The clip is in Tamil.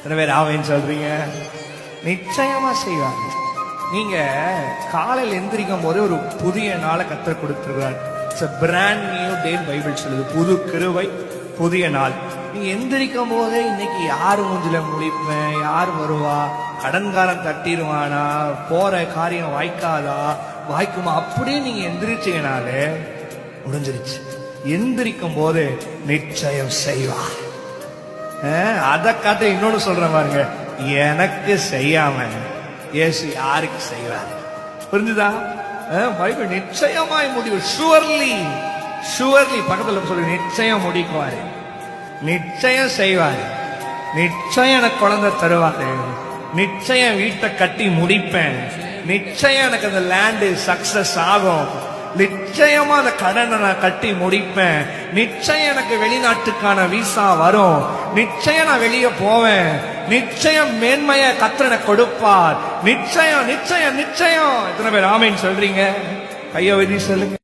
எத்தனை பேர் ஆமைன்னு சொல்றீங்க? நிச்சயமா செய்வார். நீங்க காலையில் எந்திரிக்கும் போது ஒரு புதிய நாளை கத்தர் கொடுத்துருவார். It's a brand new day Bible சொல்லுது. புது கிருபை, புதிய நாள். நீங்க எந்திரிக்கும் போதே இன்னைக்கு யாரு மூஞ்சில முடிப்பேன், யார் வருவா, கடன்காரன் தட்டிடுவானா, போற காரியம் வாய்க்காதா, வாய்க்குமா, அப்படியே நீங்க எந்திரிச்சீங்கனாலே முடிஞ்சிருச்சு. எந்திரிக்கும் போது நிச்சயம் செய்வா. அதை காட்ட இன்னொன்னு சொல்றேன் பாருங்க, எனக்கு செய்யாம இயேசு யாருக்கு செய்வார்? புரிஞ்சுதா? பைபிள் நிச்சயமாய் முடிவு. ஷுவர்லி ஷுவர்லி பக்கத்துல சொல்லு, நிச்சயம் முடிக்குவாரு, நிச்சயம் செய்வாரு, நிச்சயம் எனக்கு குழந்தை தருவாரு, நிச்சயம் வீட்டை கட்டி முடிப்பேன், நிச்சயம் எனக்கு அந்த லேண்டு சக்சஸ் ஆகும், நிச்சயமா அந்த கடனை நான் கட்டி முடிப்பேன், நிச்சயம் எனக்கு வெளிநாட்டுக்கான விசா வரும், நிச்சயம் நான் வெளியே போவேன், நிச்சயம் மேன்மைய கர்த்தர் கொடுப்பார், நிச்சயம் நிச்சயம் நிச்சயம். எத்தனை பேர் ஆமீன் சொல்றீங்க? கையை வதி சொல்லுங்க.